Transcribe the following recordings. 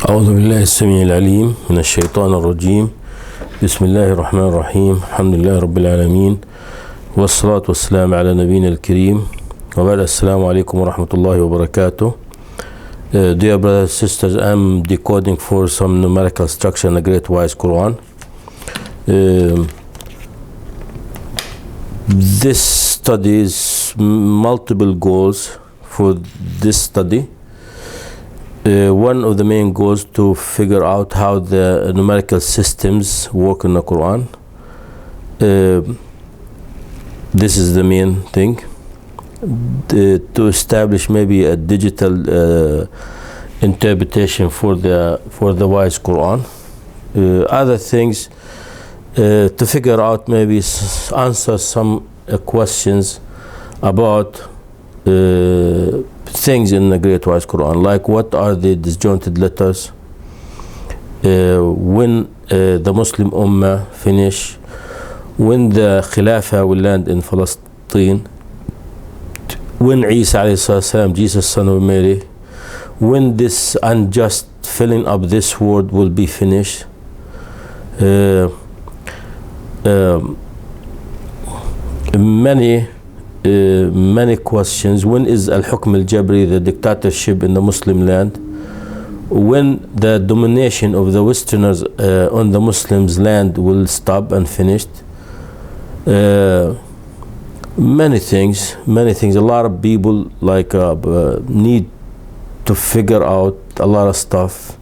أعوذ بالله السميع العليم من الشيطان الرجيم. بسم الله الرحمن الرحيم. الحمد لله رب العالمين، والصلاة والسلام على نبينا الكريم، وبعد السلام عليكم ورحمة الله وبركاته. Dear brothers and sisters, I'm decoding for some numerical structure in the Great Wise Quran. This study is multiple goals for this study. One of the main goals to figure out how the numerical systems work in the Quran. This is the main thing. To establish maybe a digital interpretation for the wise Quran. Other things to figure out, maybe answer some questions about things in the Great Wise Quran, like what are the disjointed letters, when the Muslim Ummah finish, when the Khilafah will land in Palestine, when Isa alayhi salam, Jesus son of Mary, when this unjust filling up this world will be finished. Many questions. When is al-hukm al-jabri, the dictatorship in the Muslim land? When the domination of the Westerners on the Muslims' land will stop and finished? Many things. A lot of people need to figure out a lot of stuff,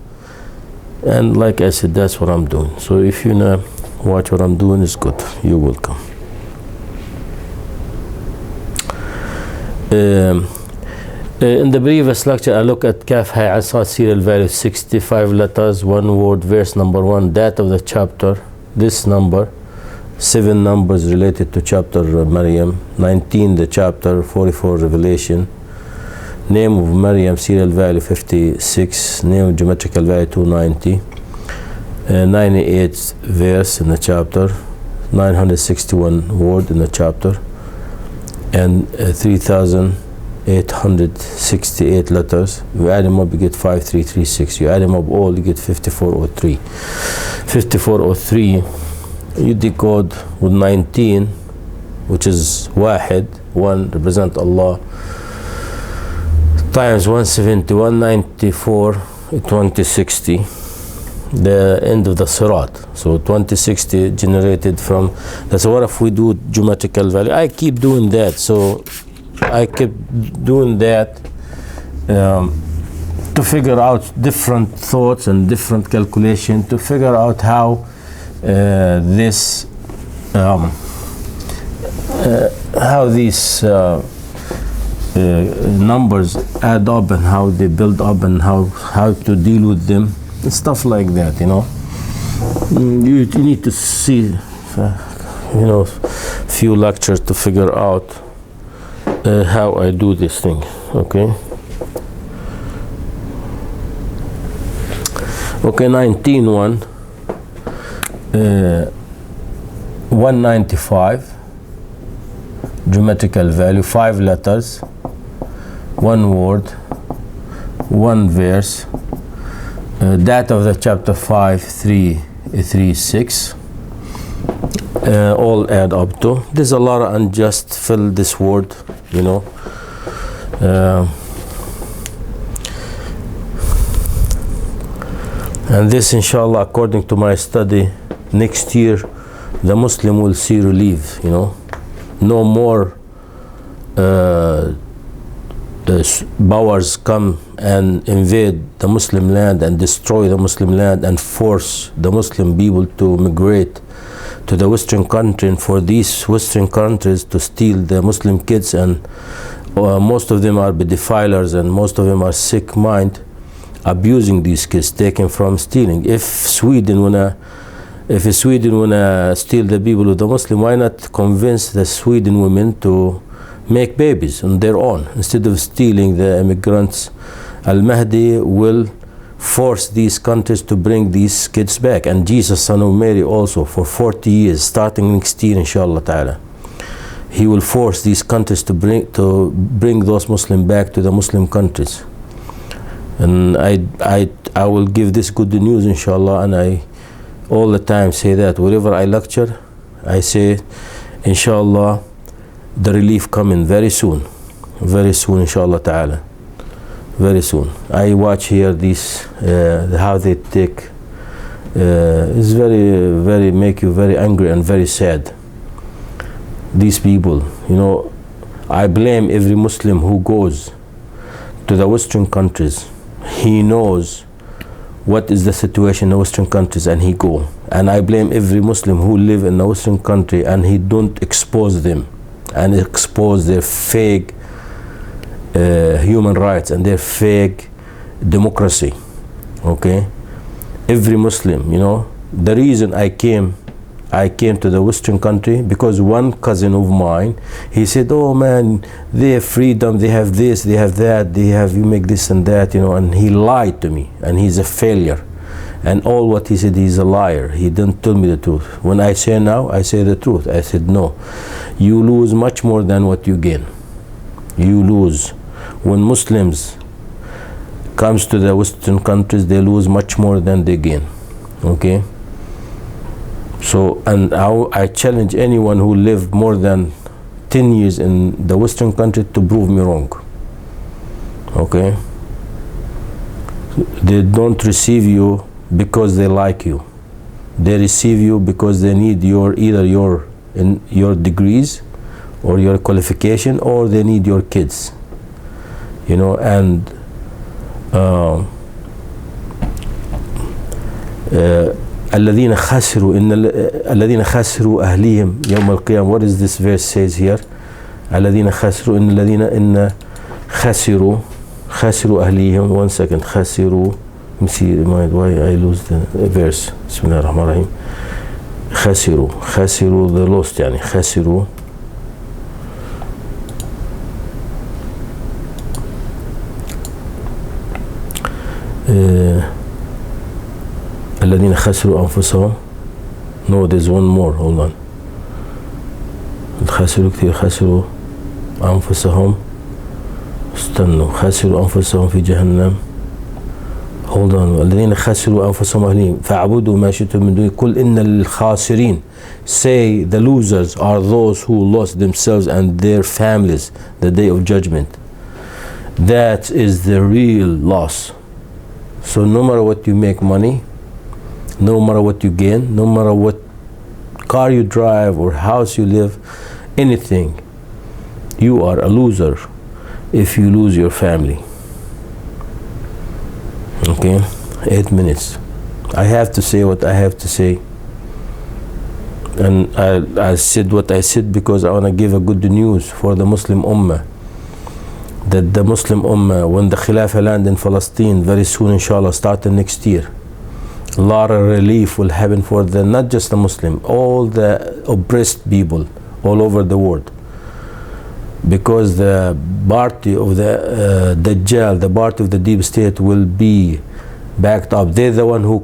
and like I said, that's what I'm doing. So if you know watch what I'm doing, is good. You're welcome. In the previous lecture, I look at Kaf Hai Asad serial value 65 letters, one word, verse number 1, date of the chapter, this number, 7 numbers related to chapter Maryam, 19 the chapter, 44 Revelation, name of Maryam serial value 56, name of geometrical value 290, 98 verse in the chapter, 961 word in the chapter, and 3,868 letters. You add them up, you get 5336. You add them up all, you get 5403. 5403 you decode with 19, which is Wahid, 1 represent Allah, times 170, 194, 2060, the end of the Sirat. So 2060 generated from, that's what if we do geometrical value. I keep doing that, so I keep doing that to figure out different thoughts and different calculation, to figure out how these numbers add up and how they build up and how to deal with them, stuff like that, you know. You need to see few lectures to figure out how I do this thing. Okay, 19 195 geometrical value, 5 letters, 1 word, 1 verse, date of the chapter 5336, all add up to. There's a lot of unjust fill this word, you know. And this, inshallah, according to my study, next year the Muslim will see relief, you know. No more powers come and invade the Muslim land and destroy the Muslim land and force the Muslim people to migrate to the Western country, and for these Western countries to steal the Muslim kids, and most of them are defilers, and most of them are sick mind, abusing these kids, taken from stealing. If Sweden wanna steal the people of the Muslim, why not convince the Sweden women to make babies on their own instead of stealing the immigrants? Al-Mahdi will force these countries to bring these kids back, and Jesus son of Mary also, for 40 years, starting next year, inshallah ta'ala, he will force these countries to bring those Muslims back to the Muslim countries. And I will give this good news inshallah, and I all the time say that wherever I lecture, I say inshallah the relief coming very soon inshallah ta'ala, very soon. I watch here this how they take it's very make you very angry and very sad. These people, you know, I blame every Muslim who goes to the Western countries. He knows what is the situation in the Western countries, and he go. And I blame every Muslim who live in the Western country and he don't expose them and expose their fake human rights and their fake democracy. Okay, every Muslim, you know, the reason I came to the Western country because one cousin of mine, he said, oh man, they have freedom, they have this, they have that, they have, you make this and that, you know, and he lied to me, and he's a failure. And all what he said, he's a liar. He didn't tell me the truth. When I say now, I say the truth. I said, no, you lose much more than what you gain. You lose. When Muslims comes to the Western countries, they lose much more than they gain. Okay? So, and I challenge anyone who lived more than 10 years in the Western country to prove me wrong. Okay? They don't receive you because they like you. They receive you because they need either your degrees or your qualification, or they need your kids. You know, and الذين خسروا أهليهم يوم القيامة. What is this verse says here? الذين خسروا إن خسروا أهليهم. 1 second. خسروا. Let me see why I lose the verse. بسم الله الرحمن الرحيم. خسروا the lost يعني خسروا الذين خسروا أنفسهم. No, there's one more. Hold on. خسروا كثير. خسروا أنفسهم. استنوا. خسروا أنفسهم في جهنم. Hold on. الذين خسروا أنفسهم أهليهم فاعبدوا ما شئتم من دونه قل إن الخاسرين. Say the losers are those who lost themselves and their families the day of judgment. That is the real loss. So no matter what you make money, no matter what you gain, no matter what car you drive or house you live, anything, you are a loser if you lose your family. Okay, 8 minutes. I have to say what I have to say, and I said what I said because I want to give a good news for the Muslim Ummah, that the Muslim Ummah, when the Khilafah land in Palestine very soon inshallah starting next year, a lot of relief will happen for the, not just the Muslim, all the oppressed people all over the world, because the party of the Dajjal, the party of the deep state will be backed up. They're the one who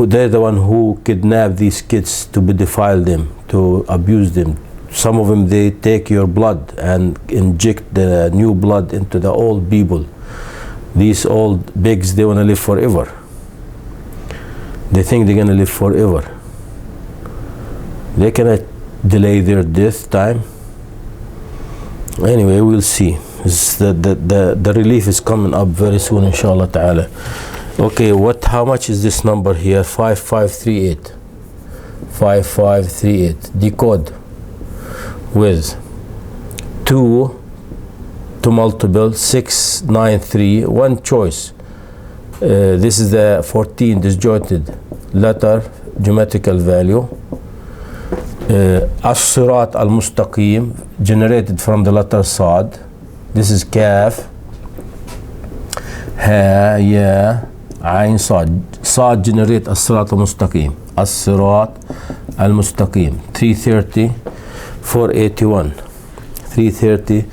they're the one who kidnap these kids to defile them, to abuse them. Some of them, they take your blood and inject the new blood into the old people. These old pigs, they want to live forever. They think they're going to live forever. They cannot delay their death time. Anyway, we'll see. The relief is coming up very soon inshallah ta'ala. Okay, how much is this number here? 5538. 5538. Decode with 2 to multiple 693. One choice. This is the 14 disjointed letter geometrical value. الصراط المستقيم generated from the letter صاد. This is كاف ها يا عين صاد. صاد generate الصراط المستقيم. الصراط المستقيم. 330 481. 330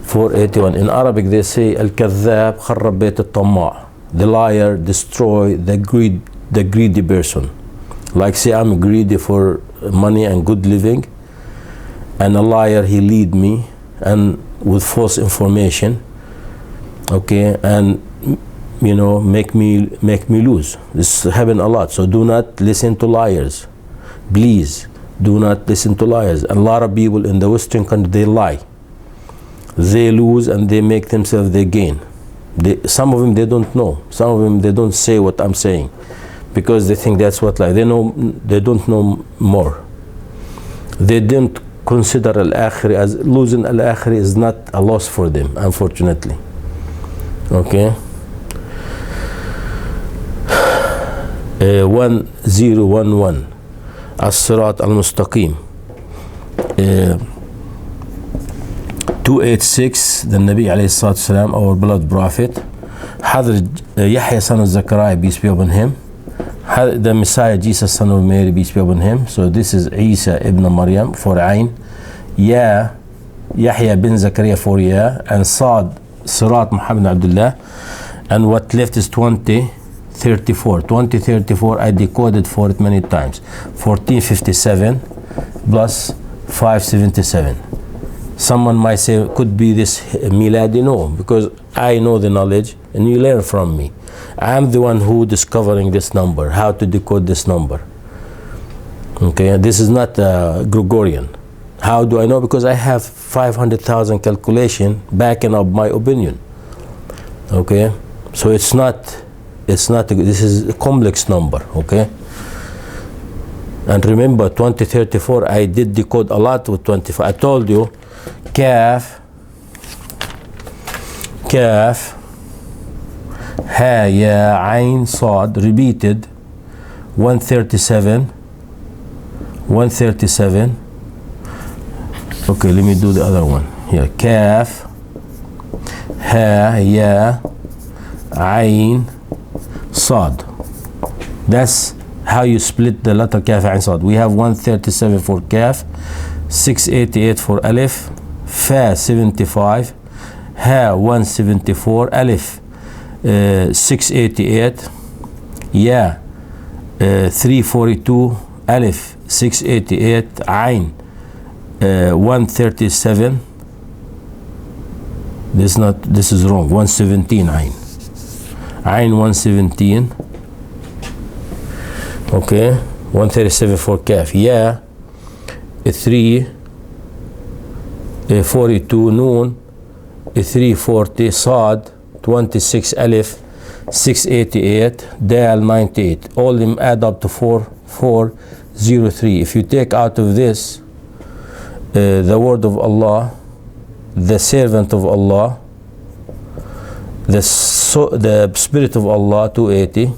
481. In Arabic they say الكذاب خرب بيت الطماع. The liar destroy the greedy person. Like say I'm greedy for money and good living, and a liar, he lead me and with false information, okay, and make me lose. This happen a lot. So do not listen to liars, please. Do not listen to liars. A lot of people in the Western country, they lie, they lose, and they make themselves they gain. Some of them they don't know. Some of them they don't say what I'm saying, because they think that's what lie. They don't know more. They didn't consider al-akhirah as losing. Al-akhirah is not a loss for them, unfortunately. Okay. 1011 الصراط المستقيم. 286 the Nabi alayhi salatu salam, our beloved prophet, Hadr Yahya son of Zechariah, peace be upon him, the Messiah Jesus son of Mary, peace be upon him. So this is Isa ibn Maryam for Ain, Ya Yahya bin Zechariah for Ya, and Sad Sirat Muhammad Abdullah, and what left is 2034. I decoded for it many times. 1457 plus 577. Someone might say, could be this miladi? No, because I know the knowledge and you learn from me. I am the one who discovering this number, how to decode this number. Okay, this is not Gregorian. How do I know? Because I have 500,000 calculation backing up my opinion. Okay, so it's not this is a complex number. Okay, and remember 2034 I did decode a lot with 25. I told you Kaf Ha Ya Ain Sad repeated 137. Okay, let me do the other one here. Kaf Ha Ya Ain Sad. That's how you split the letter Kaf Ain Sad. We have 137 for Kaf, 688 for Alif, Fa 75, Ha 174, Alif 688, Ya 342, Alif 688, Ain 137. This is wrong. 117 Ain 117. Okay, 137 for Kaf. Ya 342, Noon 340, Sad 26, Alif 688, Dal 98. All them add up to 4403. If you take out of this the word of Allah, the servant of Allah, the spirit of Allah 280,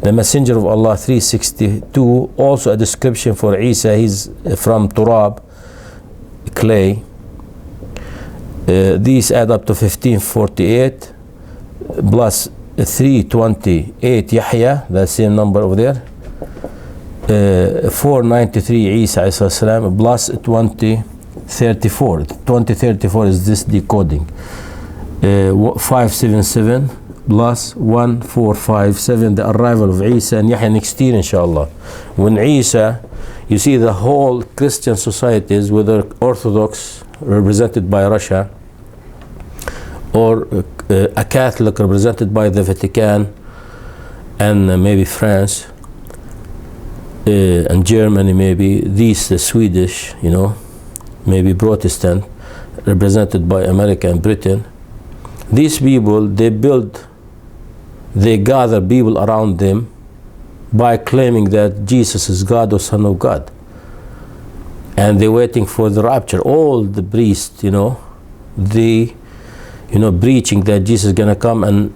the messenger of Allah 362, also a description for Isa, he's from Turab, clay. These add up to 1548 plus 328 Yahya, the same number over there, 493 Isa salam, plus 2034. 2034 is this decoding. 577 plus 1457, the arrival of Isa and Yahya next year, inshallah. When Isa, you see the whole Christian societies, whether Orthodox represented by Russia or a Catholic represented by the Vatican and maybe France and Germany, maybe these the Swedish, maybe Protestant represented by America and Britain. These people, they gather people around them by claiming that Jesus is God or Son of God, and they're waiting for the rapture. All the priests, they preaching that Jesus is gonna come and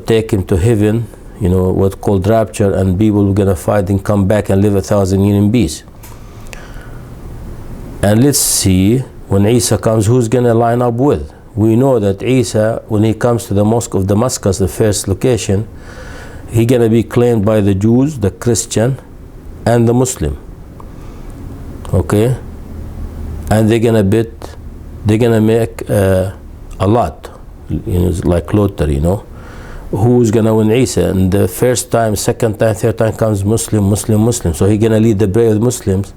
take him to heaven, what's called rapture, and people are gonna fight and come back and live 1,000 years in peace. And let's see, when Isa comes, who's gonna line up with? We know that Isa, when he comes to the Mosque of Damascus, the first location, he's gonna be claimed by the Jews, the Christian, and the Muslim. Okay, and they're gonna make a lot, like lottery, who's gonna win Isa. And the first time, second time, third time comes Muslim. So he's gonna lead the brave Muslims,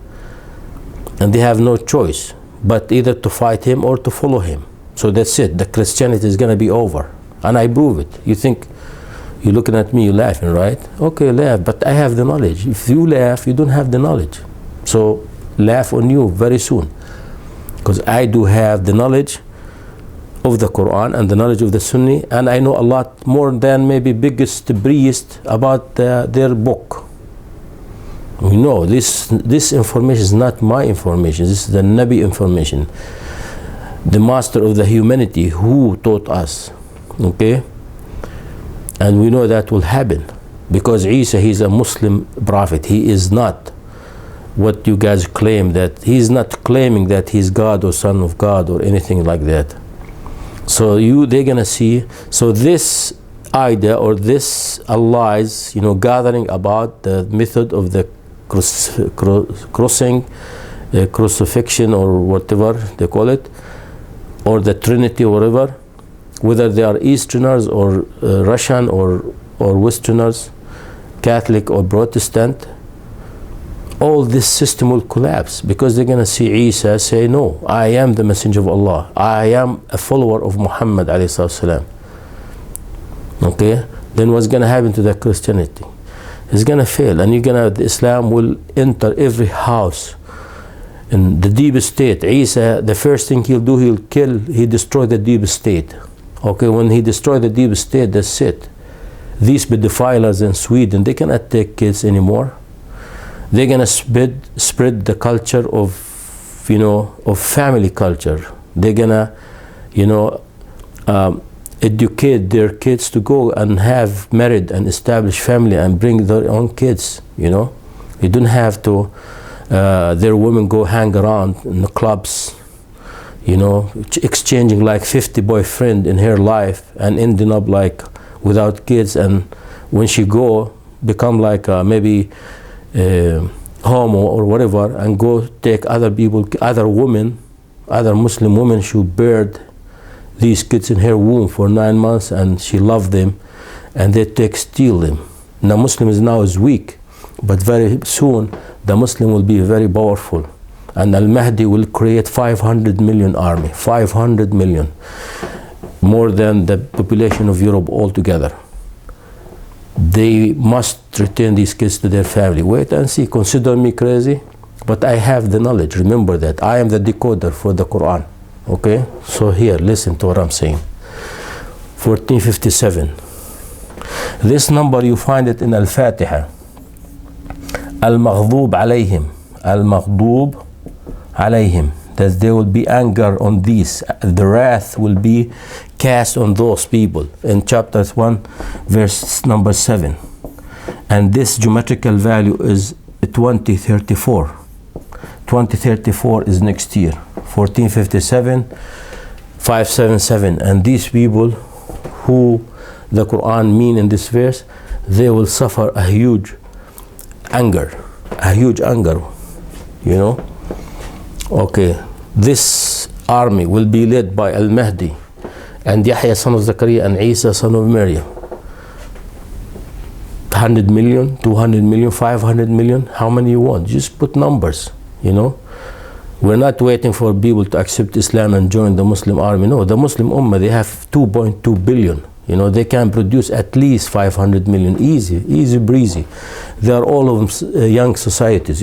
and they have no choice but either to fight him or to follow him. So that's it. The Christianity is gonna be over. and I prove it. You think, you're looking at me, you're laughing, right? Okay, laugh, but I have the knowledge. If you laugh, you don't have the knowledge. So laugh on you very soon, because I do have the knowledge of the Quran and the knowledge of the Sunni, and I know a lot more than maybe biggest priest about their book. We know this information is not my information. This is the Nabi information, the master of the humanity who taught us. Okay, and we know that will happen because Isa, he's a Muslim prophet. He is not what you guys claim, that he's not claiming that he's God or son of God or anything like that. So they're gonna see. So this idea or this allies, gathering about the method of the crossing, crucifixion, or whatever they call it, or the Trinity, or whatever, whether they are Easterners or Russian or Westerners, Catholic or Protestant, all this system will collapse because they're going to see Isa say, no, I am the messenger of Allah. I am a follower of Muhammad alayhi salam. Okay? Then what's going to happen to the Christianity? It's going to fail, and the Islam will enter every house. In the deep state, Isa, the first thing he'll do, he destroy the deep state. Okay, when he destroy the deep state, that's it. These pedophiles in Sweden, they cannot take kids anymore. They're gonna spread the culture of family culture. They're gonna educate their kids to go and have married and established family and bring their own kids. You don't have to their women go hang around in the clubs, exchanging like 50 boyfriend in her life and ending up like without kids, and when she go become like maybe homo or whatever, and go take other women, other Muslim women, she birth these kids in her womb for 9 months, and she love them, and they steal them. Now Muslim is weak, but very soon the Muslim will be very powerful, and Al-Mahdi will create 500 million army, 500 million, more than the population of Europe altogether. They must return these kids to their family. Wait and see. Consider me crazy, but I have the knowledge. Remember that. I am the decoder for the Quran. Okay? So here, listen to what I'm saying. 1457. This number, you find it in Al-Fatiha. Al-Maghdub alayhim. Al-Maghdub alayhim. That there will be anger on these. The wrath will be cast on those people. In chapter 1, verse number 7. And this geometrical value is 2034. 2034 is next year. 1457, 577. And these people who the Quran mean in this verse, they will suffer a huge anger. Okay, this army will be led by Al-Mahdi and Yahya son of Zakaria and Isa son of Maryam. 100 million, 200 million, 500 million, how many you want? Just put numbers, We're not waiting for people to accept Islam and join the Muslim army. No, the Muslim Ummah, they have 2.2 billion. They can produce at least 500 million, easy breezy. They are all of them young societies,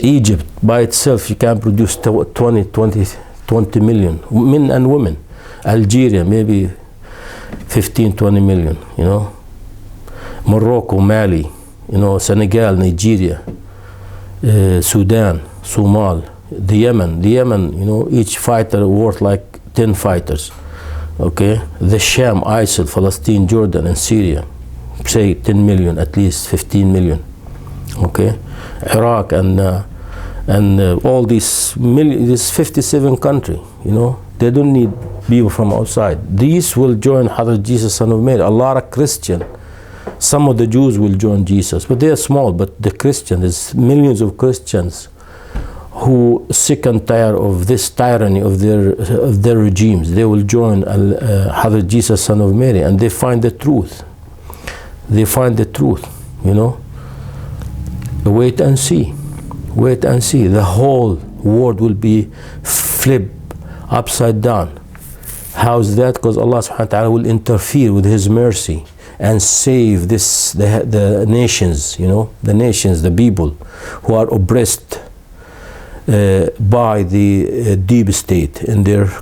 Egypt by itself, you can produce 20 million men and women. Algeria, maybe 15, 20 million, Morocco, Mali, Senegal, Nigeria, Sudan, Somal, the Yemen, each fighter worth like 10 fighters. Okay, the Sham, ISIL, Palestine, Jordan, and Syria, say 10 million, at least 15 million. Okay, Iraq and all these 57 countries, they don't need people from outside. These will join Hazrat Jesus son of Mary. A lot of Christians, some of the Jews will join Jesus, but they are small. But the Christians, there's millions of Christians who sick and tired of this tyranny of their regimes. They will join Hazrat Jesus son of Mary, and they find the truth. They find the truth, Wait and see. The whole world will be flip upside down. How's that? Because Allah subhanahu wa ta'ala will interfere with His mercy and save the nations, the nations, the people who are oppressed by the deep state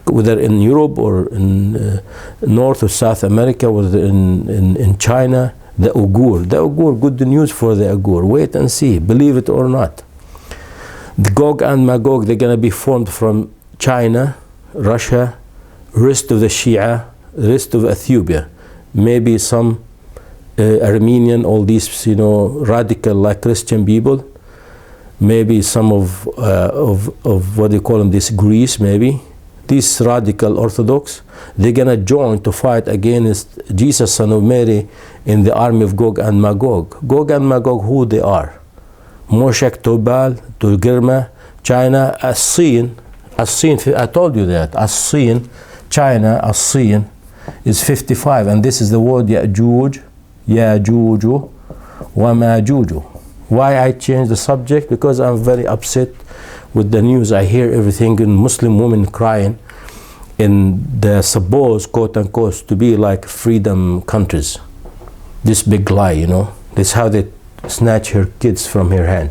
whether in Europe or in North or South America, whether in China. The Uyghur, good news for the Uyghur. Wait and see, believe it or not. The Gog and Magog, they're going to be formed from China, Russia, rest of the Shia, rest of Ethiopia, maybe some Armenian, all these radical like Christian people, maybe some of what they call them, this Greece, maybe these radical Orthodox, they're gonna join to fight against Jesus, son of Mary, in the army of Gog and Magog. Gog and Magog, who they are? Moshek, Tubal, Turgirma, China, As-Sin, I told you that, As-Sin, China, As-Sin is 55, and this is the word Ya'juj, Ya'juju, wa Ma'juju. Why I changed the subject? Because I'm very upset with the news. I hear everything in Muslim women crying in the supposed, quote unquote, to be like freedom countries. This big lie, This is how they snatch her kids from her hand.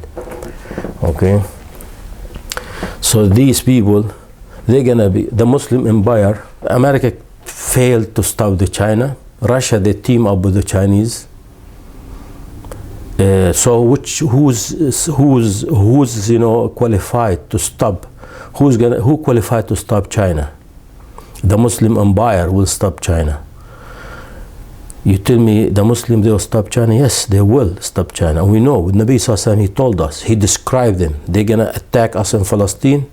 Okay? So these people, they're gonna be the Muslim empire. America failed to stop the China. Russia, they team up with the Chinese. So who's qualified to stop? Who qualified to stop China? The Muslim empire will stop China. You tell me the Muslim, they will stop China? Yes, they will stop China. We know with Nabi Sallallahu Alaihi Wasallam, he told us, he described them. They're gonna attack us in Palestine,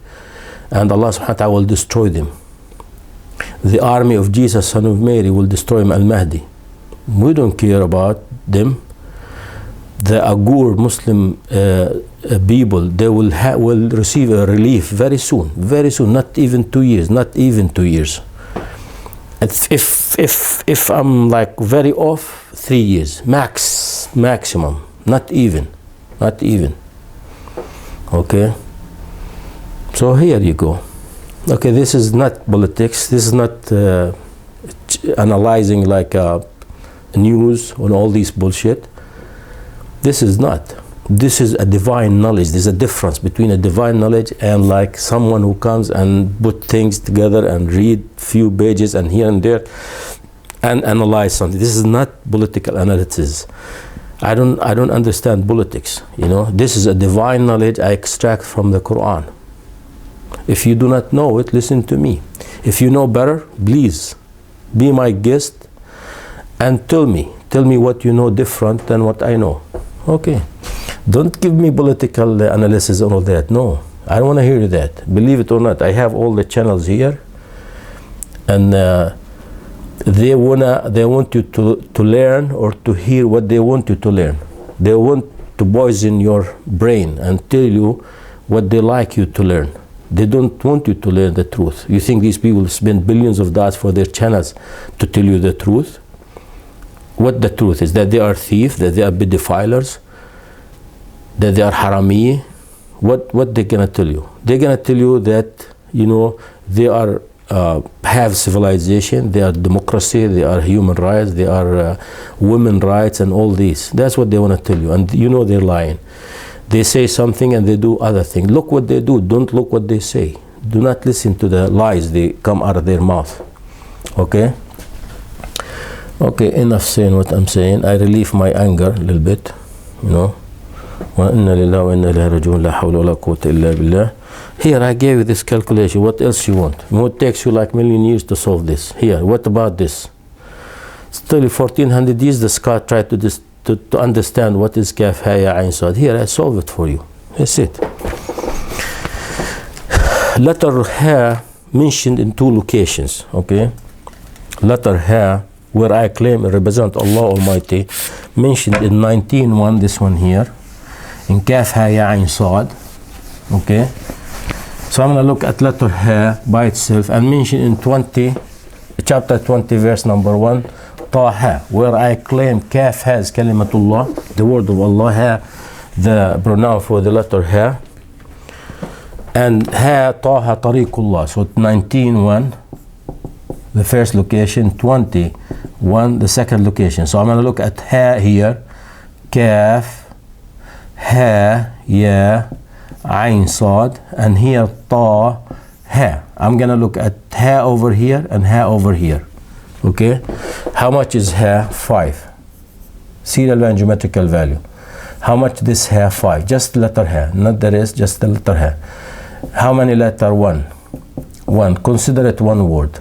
and Allah subhanahu wa ta'ala will destroy them. The army of Jesus, son of Mary, will destroy Al-Mahdi. We don't care about them. The Uyghur Muslim people, they will receive a relief very soon, not even 2 years. If I'm like very off, 3 years maximum, not even. Okay, so here you go. Okay, this is not politics. This is not analyzing like news on all these bullshit. This is not. This is a divine knowledge. There's a difference between a divine knowledge and like someone who comes and put things together and read few pages and here and there and analyze something. This is not political analysis. I don't understand politics. This is a divine knowledge I extract from the Quran. If you do not know it, listen to me. If you know better, please be my guest and tell me what you know different than what I know. Okay, don't give me political analysis and all that. No, I don't want to hear that. Believe it or not, I have all the channels here, and they want you to learn or to hear what they want you to learn. They want to poison your brain and tell you what they like you to learn. They don't want you to learn the truth. You think these people spend billions of dollars for their channels to tell you the truth? What the truth is? That they are thieves, that they are pedophiles, that they are harami. What they're gonna tell you? They're gonna tell you that they are have civilization, they are democracy, they are human rights, they are women rights, and all these. That's what they want to tell you, and they're lying. They say something and they do other thing. Look what they do. Don't look what they say. Do not listen to the lies they come out of their mouth. Okay. Okay, enough saying what I'm saying. I relieve my anger a little bit, وَإِنَّا لِلَّهِ وَإِنَّا إِلَيْهِ رَاجِعُونَ لَا حَوْلَ وَلَا قُوَّةَ إِلَّا بِاللَّهِ. Here I gave you this calculation. What else you want? It takes you like million years to solve this. Here, what about this? Still 1400 years the scholar tried to understand what is Kaf, Ha, Ya, Ain, Sad. Here I solve it for you. That's it. Letter Ha mentioned in 2 locations. Okay, letter Ha, where I claim it represents Allah Almighty, mentioned in 19:1, this one here, in Kaf, Ha, Ya, Ain, Sad. Okay, so I'm going to look at letter Ha by itself and mention in chapter 20, verse number 1, Taha, where I claim Kaf has Kalimatullah, the word of Allah, Ha, the pronoun for the letter Ha. and ha طه طريق الله. So 19:1 the first location, 21 the second location. So I'm going to look at ha here, kaf, ha, ya, ain, sad, and here ta, ha. I'm going to look at ha over here and ha over here. Okay, how much is ha? 5. Serial and geometrical value. How much this ha? 5. Just letter ha, not the rest, just the letter ha. How many letter? 1. 1. Consider it one word.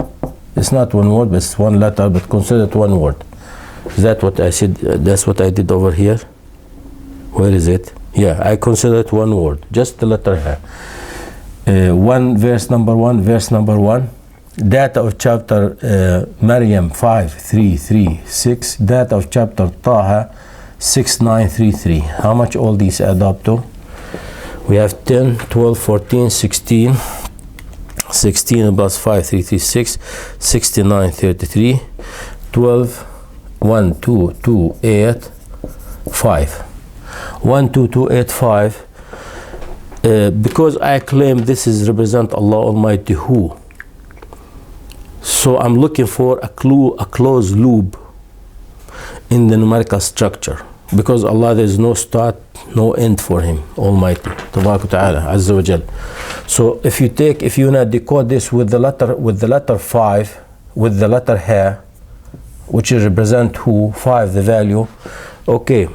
It's not one word, but it's one letter, but consider it one word. Is that what I said? That's what I did over here. Where is it? Yeah, I consider it one word, just the letter ha. Verse number 1. Data of chapter Maryam 5336. Data of chapter Taha 6933. How much all these add up to? We have 10, 12, 14, 16. 16 plus 5, 336, 69, 33, 12, 1, 2, 2, 8, 5. 1, 2, 2, 8, 5. Because I claim this is represent Allah Almighty who. So I'm looking for a closed loop in the numerical structure. Because Allah, there is no start, no end for Him, Almighty, Tabarak Ta'ala, Azza wa Jal. So if you not decode this with the letter 5, with the letter ha, which represent who, 5 the value, okay,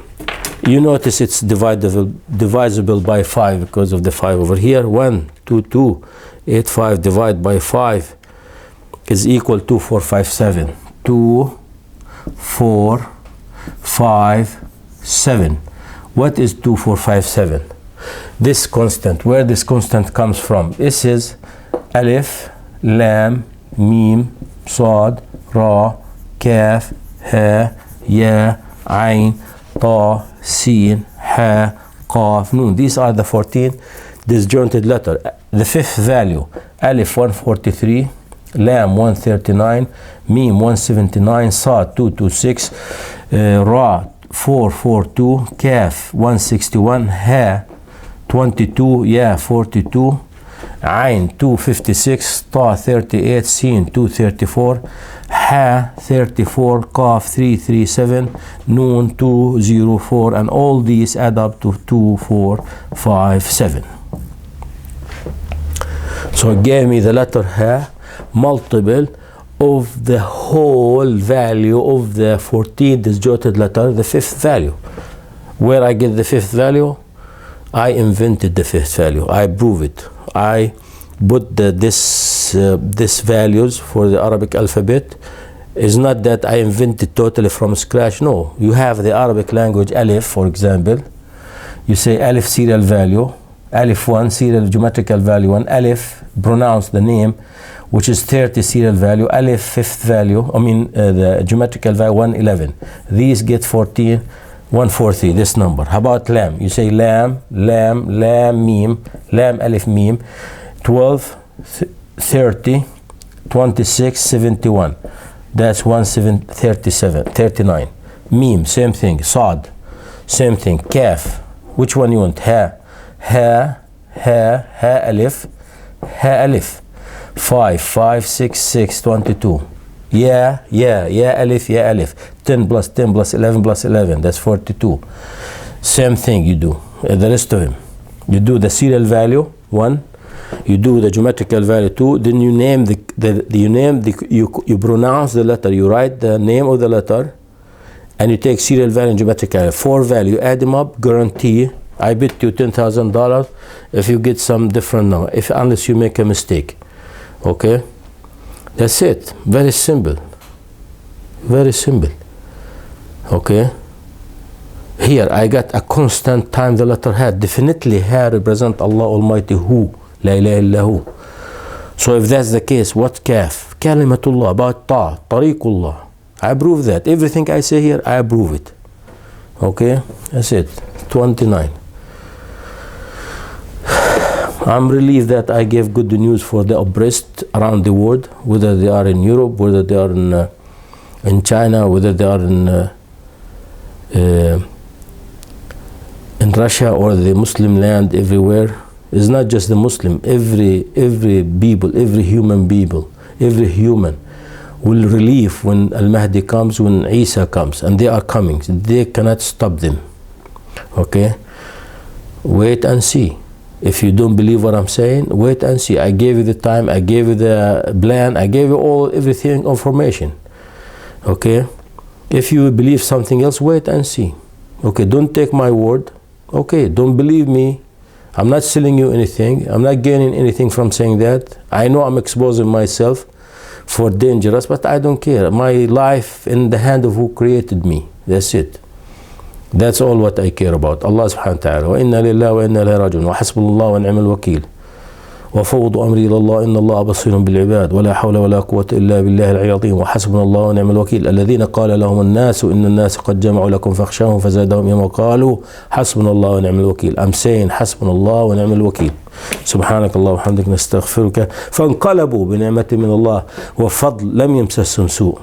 you notice it's divisible by 5 because of the 5 over here. 1, 2, 2, 8, 5 divided by 5 is equal to 4, 5, 7. 2, 4, 5, 7. What is 2, 4, 5, 7? This constant, where this constant comes from? This is alif, lam, mim, sad, ra, kaf, ha, ya, ain, ta, sin, ha, qaf, nun. These are the 14 disjointed letters. The fifth value, alif 143, lam 139, mim 179, sad 226, ra 442, kaf 161, ha 22, ya 42, ain 256, ta 38, sin 234, ha 34, qaf 337, noon 204, and all these add up to 2457. So it gave me the letter ha multiple of the whole value of the 14 disjointed letter, the fifth value. Where I get the fifth value? I invented the fifth value. I prove it. I put this values for the Arabic alphabet. It's not that I invented totally from scratch. No, you have the Arabic language alif, for example. You say alif serial value, alif 1 serial geometrical value, and alif pronounce the name, which is 30 serial value, alif fifth value, the geometrical value 111. These get 14, 143, this number. How about lam? You say lam, mim, lam, alif, mim, 12, 30, 26, 71. That's 39. Mim, same thing. Sad, same thing. Kaf, which one you want? Ha, alif, 5, 6, 6, 22. Ya, alif, 10 plus 10 plus 11 plus 11, that's 42. Same thing you do, the rest of them. You do the serial value, 1. You do the geometrical value, 2. Then you name you pronounce the letter, you write the name of the letter, and you take serial value and geometrical value. 4 value, add them up, guarantee, I bet you $10,000 if you get some different number, unless you make a mistake. Okay, that's it. Very simple. Okay, here I got a constant time the letter ha. Definitely ha represent Allah Almighty who, la ilaha illahu. So if that's the case, what kaf? Kalimatullah, about ta, tariqullah. I prove that. Everything I say here, I prove it. Okay, that's it. 29. I'm relieved that I gave good news for the oppressed around the world, whether they are in Europe, whether they are in China, whether they are in Russia or the Muslim land everywhere. It's not just the Muslim. Every people, every human will relieve when Al-Mahdi comes, when Isa comes, and they are coming. They cannot stop them. Okay? Wait and see. If you don't believe what I'm saying, wait and see. I gave you the time, I gave you the plan, I gave you everything information. Okay? If you believe something else, wait and see. Okay, don't take my word. Okay, don't believe me. I'm not selling you anything. I'm not gaining anything from saying that. I know I'm exposing myself for dangerous, but I don't care. My life in the hand of who created me. That's it. That's all what I care about. Allah subhanahu wa ta'ala. وَإِنَّا لِلَّهِ وَإِنَّا إِلَيْهِ رَاجِعُونَ وَحَسْبُنَا اللَّهُ وَنِعْمَ الْوَكِيلُ وَفَوْضُ أَمْرِي إِلَى اللَّهِ إِنَّ اللَّهَ بَصِيرٌ بِالْعِبَادِ وَلَا حَوْلَ وَلَا قُوَّةَ إِلَّا بِاللَّهِ الْعَلِيِّ الْعَظِيمِ وَحَسْبُنَا اللَّهُ وَنِعْمَ الْوَكِيلُ الَّذِينَ قَالَ لَهُمُ النَّاسُ إِنَّ النَّاسَ قَدْ جَمَعُوا لَكُمْ فَاخْشَوْهُمْ فَزَادَهُمْ إِيمَانًا وَقَالُوا حَسْبُنَا اللَّهُ وَنِعْمَ الْوَكِيلُ. I'm saying حسبنا الله ونعم الوكيل. سبحانك اللهم وبحمدك نستغفرك. فانقلبوا بنعمة من الله وفضل لم يمسسهم سوء.